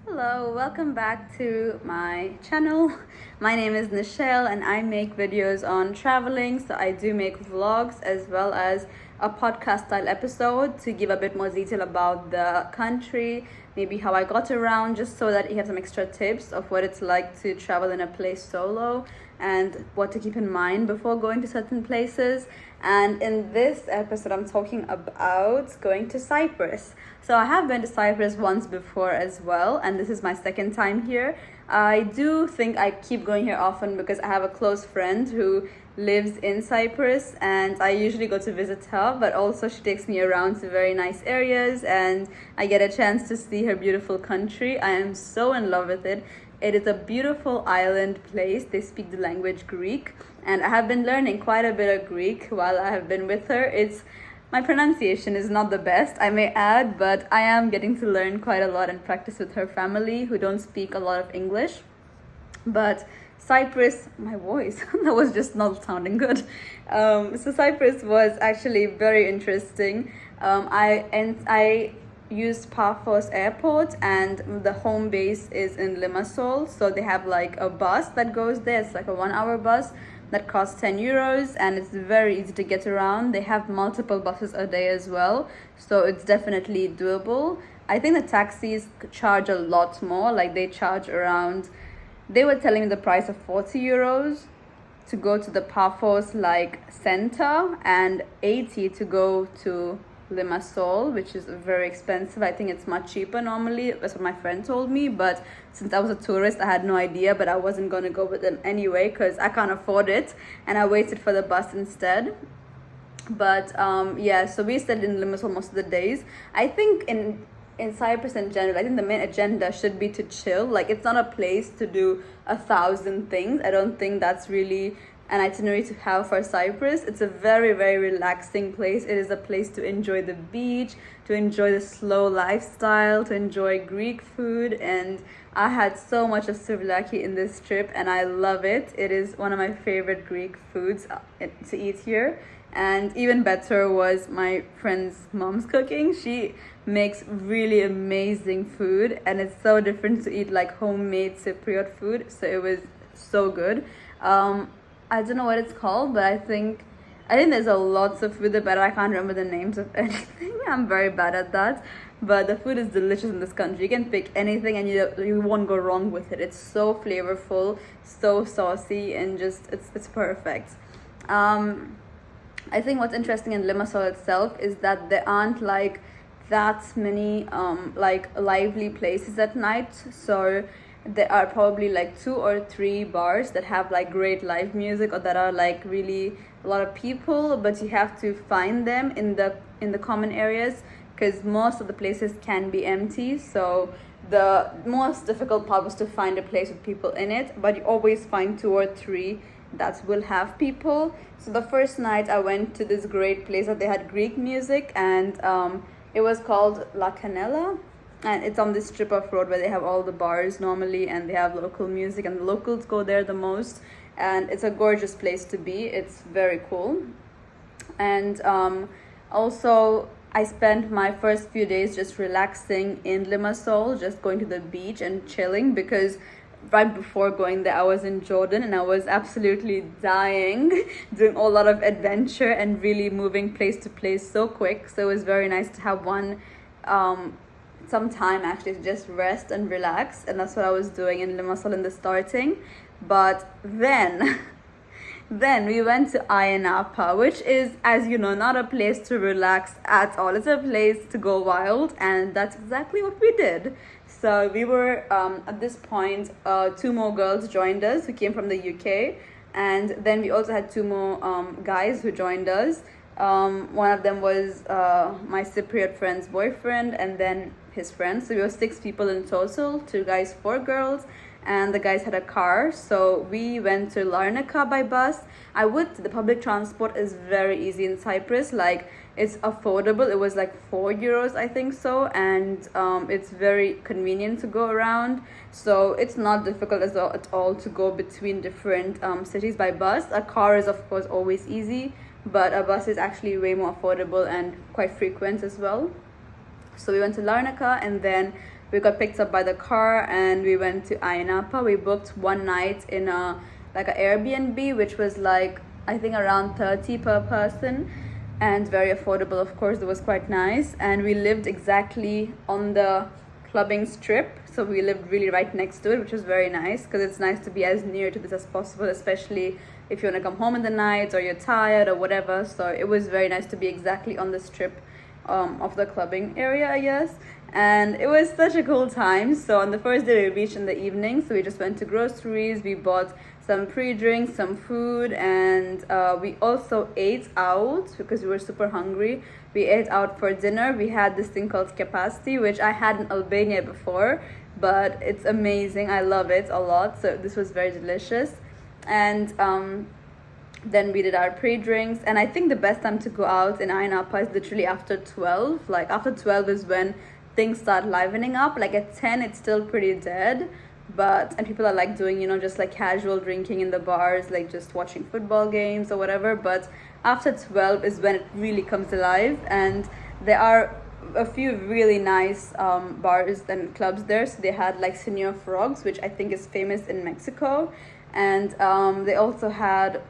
Hello, welcome back to my channel. My name is Nishelle and I make videos on traveling. So I do make vlogs as well as a podcast style episode to give a bit more detail about the country, maybe how I got around, just so that you have some extra tips of what it's like to travel in a place solo and what to keep in mind before going to certain places. And in this episode, I'm talking about going to Cyprus. So I have been to Cyprus once before as well, and this is my second time here. I do think I keep going here often because I have a close friend who lives in Cyprus, and I usually go to visit her, but also she takes me around to very nice areas and I get a chance to see her beautiful country. I am so in love with it. It is a beautiful island place. They speak the language Greek, and I have been learning quite a bit of Greek while I have been with her. My pronunciation is not the best, I may add, but I am getting to learn quite a lot and practice with her family who don't speak a lot of English. But Cyprus, my voice, that was just not sounding good. So Cyprus was actually very interesting. I used Paphos airport, and the home base is in Limassol. So they have like a bus that goes there. It's like a 1 hour bus that costs 10 euros, and it's very easy to get around. They have multiple buses a day as well, so it's definitely doable. I think the taxis charge a lot more. Like they were telling me the price of 40 euros to go to the Paphos like center and 80 to go to Limassol, which is very expensive. I think it's much cheaper normally. That's what my friend told me, but since I was a tourist, I had no idea, but I wasn't going to go with them anyway because I can't afford it, and I waited for the bus instead. But yeah, so we stayed in Limassol most of the days. I think in Cyprus in general, I think the main agenda should be to chill. Like, it's not a place to do 1,000 things. I don't think that's really an itinerary to have for Cyprus. It's a very, very relaxing place. It is a place to enjoy the beach, to enjoy the slow lifestyle, to enjoy Greek food. And I had so much of souvlaki in this trip, and I love it. It is one of my favorite Greek foods to eat here. And even better was my friend's mom's cooking. She makes really amazing food, and it's so different to eat like homemade Cypriot food. So it was so good. I don't know what it's called, but I think there's a lots of food there, but I can't remember the names of anything. I'm very bad at that. But the food is delicious in this country. You can pick anything and you won't go wrong with it. It's so flavorful, so saucy, and just it's perfect. I think what's interesting in Limassol itself is that there aren't like that many like lively places at night. So there are probably like 2 or 3 bars that have like great live music, or that are like really a lot of people, but you have to find them in the common areas because most of the places can be empty. So the most difficult part was to find a place with people in it, but you always find 2 or 3 that will have people. So the first night I went to this great place that they had Greek music, and it was called La Canela, and it's on this strip of road where they have all the bars normally, and they have local music, and the locals go there the most, and it's a gorgeous place to be. It's very cool. And also I spent my first few days just relaxing in Limassol, just going to the beach and chilling, because right before going there I was in Jordan and I was absolutely dying doing a lot of adventure and really moving place to place so quick. So it was very nice to have some time actually to just rest and relax, and that's what I was doing in Limassol in the starting. But then we went to Ayia Napa, which is, as you know, not a place to relax at all. It's a place to go wild, and that's exactly what we did. So we were at this point 2 more girls joined us who came from the UK, and then we also had 2 more guys who joined us. One of them was my Cypriot friend's boyfriend, and then his friend. So we were 6 people in total, 2 guys, 4 girls, and the guys had a car. So we went to Larnaca by bus. The public transport is very easy in Cyprus. Like, it's affordable. It was like 4 euros, I think so, and it's very convenient to go around. So it's not difficult at all to go between different cities by bus. A car is of course always easy, but a bus is actually way more affordable and quite frequent as well. So we went to Larnaca, and then we got picked up by the car and we went to Ayia Napa. We booked one night in a like an Airbnb, which was like I think around 30 per person, and very affordable. Of course, it was quite nice, and we lived exactly on the clubbing strip, so we lived really right next to it, which was very nice because it's nice to be as near to this as possible, especially if you want to come home in the night or you're tired or whatever. So it was very nice to be exactly on the strip of the clubbing area, I guess. And it was such a cool time. So on the first day we reached in the evening, so we just went to groceries, we bought some pre-drinks, some food, and we also ate out because we were super hungry. We ate out for dinner. We had this thing called capacity, which I had in Albania before, but it's amazing. I love it a lot. So this was very delicious. And then we did our pre-drinks, and I think the best time to go out in Ayia Napa is literally after 12. Like after 12 is when things start livening up. Like at 10 it's still pretty dead, and people are like doing, you know, just like casual drinking in the bars, like just watching football games or whatever. But after 12 is when it really comes alive, and there are a few really nice bars and clubs there. So they had like Senor Frogs, which I think is famous in Mexico, and they also had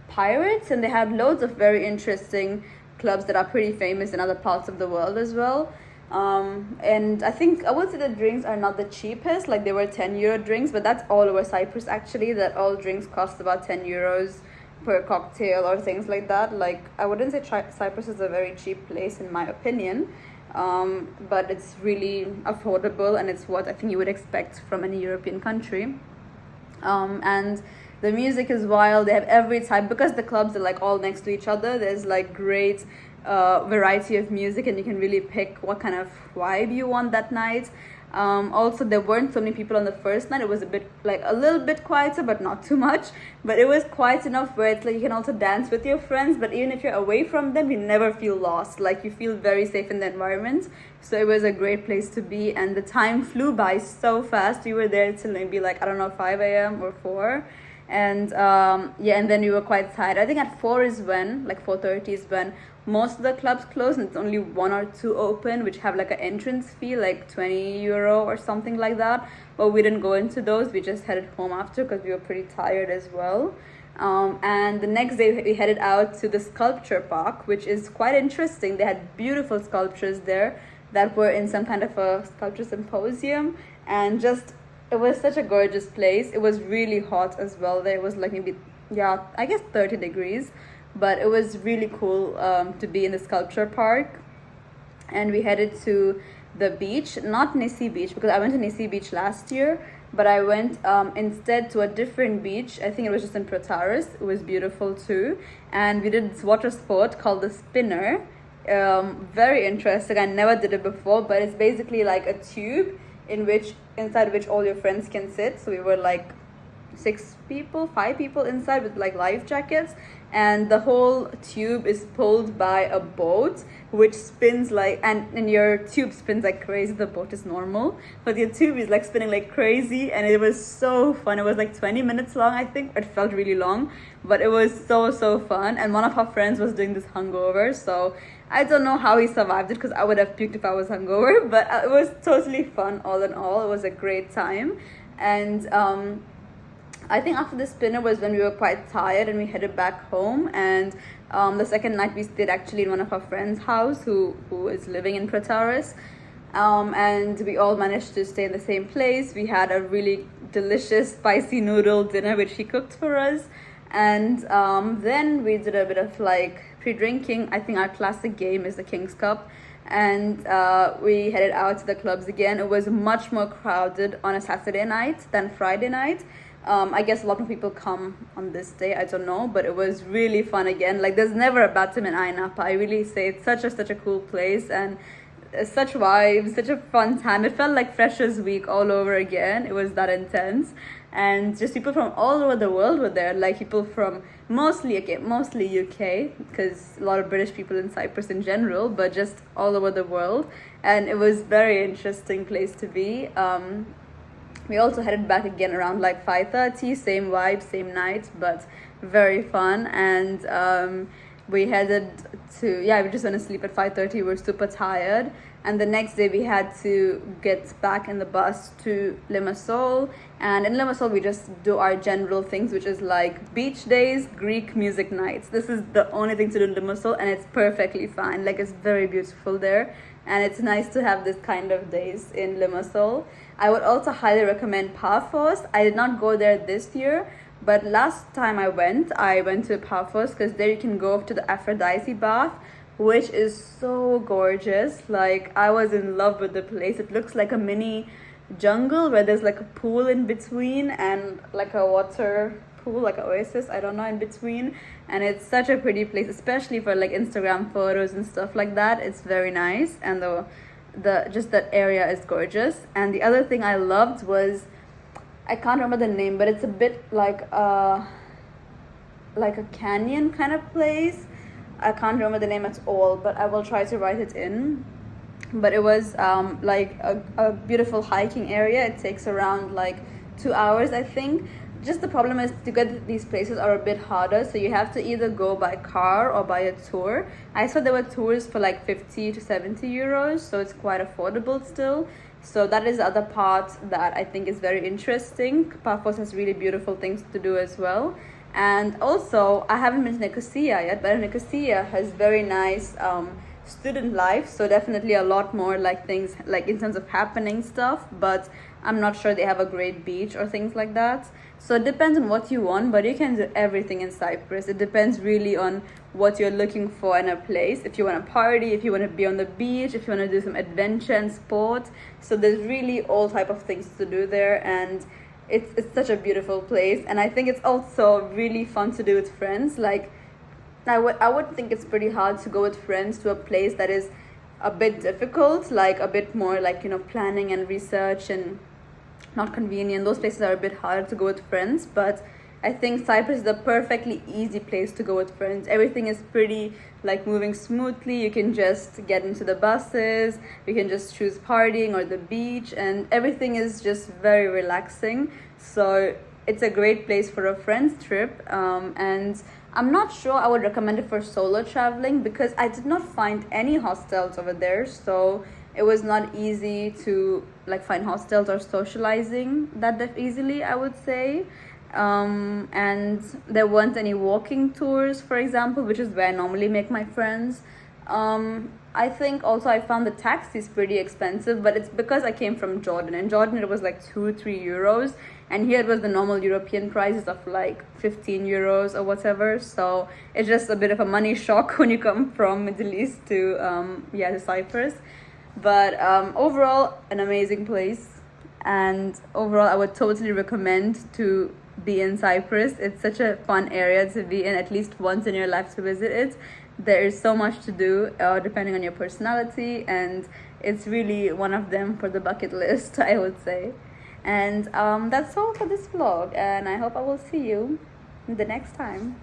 Pirates, and they had loads of very interesting clubs that are pretty famous in other parts of the world as well. And I would say the drinks are not the cheapest, like they were 10 euro drinks, but that's all over Cyprus actually, that all drinks cost about 10 euros per cocktail or things like that. Like I wouldn't say Cyprus is a very cheap place in my opinion, but it's really affordable, and it's what I think you would expect from any European country. And the music is wild. They have every type, because the clubs are like all next to each other. There's like great variety of music, and you can really pick what kind of vibe you want that night. Also, there weren't so many people on the first night. It was a little bit quieter, but not too much. But it was quiet enough where it's like you can also dance with your friends, but even if you're away from them, you never feel lost. Like you feel very safe in the environment. So it was a great place to be, and the time flew by so fast. We were there till maybe 5 a.m. or 4. And and then we were quite tired. I think at 4 is when 4:30 is when most of the clubs close, and it's only 1 or 2 open, which have like an entrance fee, like 20 euro or something like that. But we didn't go into those. We just headed home after because we were pretty tired as well. And the next day we headed out to the sculpture park, which is quite interesting. They had beautiful sculptures there that were in some kind of a sculpture symposium, and it was such a gorgeous place. It was really hot as well. There was maybe 30 degrees, but it was really cool to be in the sculpture park. And we headed to the beach, not Nisi Beach, because I went to Nisi Beach last year, but I went instead to a different beach. I think it was just in Protaras. It was beautiful too. And we did this water sport called the spinner. Very interesting. I never did it before, but it's basically like a tube inside which all your friends can sit. So we were 5 people inside with life jackets, and the whole tube is pulled by a boat which spins and your tube spins like crazy. The boat is normal, but your tube is spinning like crazy, and it was so fun. It was 20 minutes long, I think. It felt really long, but it was so fun. And one of our friends was doing this hungover, so I don't know how he survived it, because I would have puked if I was hungover, but it was totally fun. All in all, it was a great time. And I think after the spinner was when we were quite tired and we headed back home. And the second night we stayed actually in one of our friends' house who is living in Protaras. And we all managed to stay in the same place. We had a really delicious spicy noodle dinner which he cooked for us. And then we did a bit of pre-drinking. I think our classic game is the King's Cup. And we headed out to the clubs again. It was much more crowded on a Saturday night than Friday night. I guess a lot of people come on this day, I don't know, but it was really fun again. There's never a bad time in Ayia Napa. I really say it's such a cool place, and such vibes, such a fun time. It felt like Freshers Week all over again. It was that intense, and just people from all over the world were there. People from mostly UK, because a lot of British people in Cyprus in general, but just all over the world. And it was very interesting place to be. We also headed back again around 5:30, same vibe, same night, but very fun. And we headed to, yeah, we just went to sleep at 5:30. We were super tired, and the next day we had to get back in the bus to Limassol. And in Limassol we just do our general things, which is like beach days, Greek music nights. This is the only thing to do in Limassol, and it's perfectly fine. Like, it's very beautiful there, and it's nice to have this kind of days in Limassol. I would also highly recommend Paphos. I did not go there this year, but last time I went to Paphos, because there you can go up to the Aphrodite bath, which is so gorgeous. Like, I was in love with the place. It looks like a mini jungle where there's like a pool in between and like a water pool, like an oasis, I don't know, in between. And it's such a pretty place, especially for like Instagram photos and stuff like that. It's very nice, and the just that area is gorgeous. And the other thing I loved was, I can't remember the name, but it's a bit like a canyon kind of place. I can't remember the name at all, but I will try to write it in. But it was like a beautiful hiking area. It takes around like 2 hours, I think. Just the problem is, to get these places are a bit harder, so you have to either go by car or by a tour. I saw there were tours for like 50 to 70 euros, so it's quite affordable still. So that is the other part that I think is very interesting. Paphos has really beautiful things to do as well. And also, I haven't been to Nicosia yet, but Nicosia has very nice student life, so definitely a lot more like things like in terms of happening stuff, but I'm not sure they have a great beach or things like that. So it depends on what you want, but you can do everything in Cyprus. It depends really on what you're looking for in a place. If you want to party, if you want to be on the beach, if you want to do some adventure and sport. So there's really all type of things to do there, and it's such a beautiful place. And I think it's also really fun to do with friends. Like, I would think it's pretty hard to go with friends to a place that is a bit difficult, like a bit more like, you know, planning and research and not convenient. Those places are a bit harder to go with friends, but I think Cyprus is the perfectly easy place to go with friends. Everything is pretty like moving smoothly. You can just get into the buses, you can just choose partying or the beach, and everything is just very relaxing. So it's a great place for a friends trip, and I'm not sure I would recommend it for solo traveling, because I did not find any hostels over there, so it was not easy to like find hostels or socializing that easily, I would say. And there weren't any walking tours, for example, which is where I normally make my friends. I think also I found the taxis pretty expensive, but it's because I came from Jordan. In Jordan it was like 2-3 euros, and here it was the normal European prices of like 15 euros or whatever. So it's just a bit of a money shock when you come from Middle East to to Cyprus. But overall, an amazing place, and overall I would totally recommend to be in Cyprus. It's such a fun area to be in, at least once in your life to visit it. There is so much to do depending on your personality, and it's really one of them for the bucket list, I would say. And that's all for this vlog, and I hope I will see you the next time.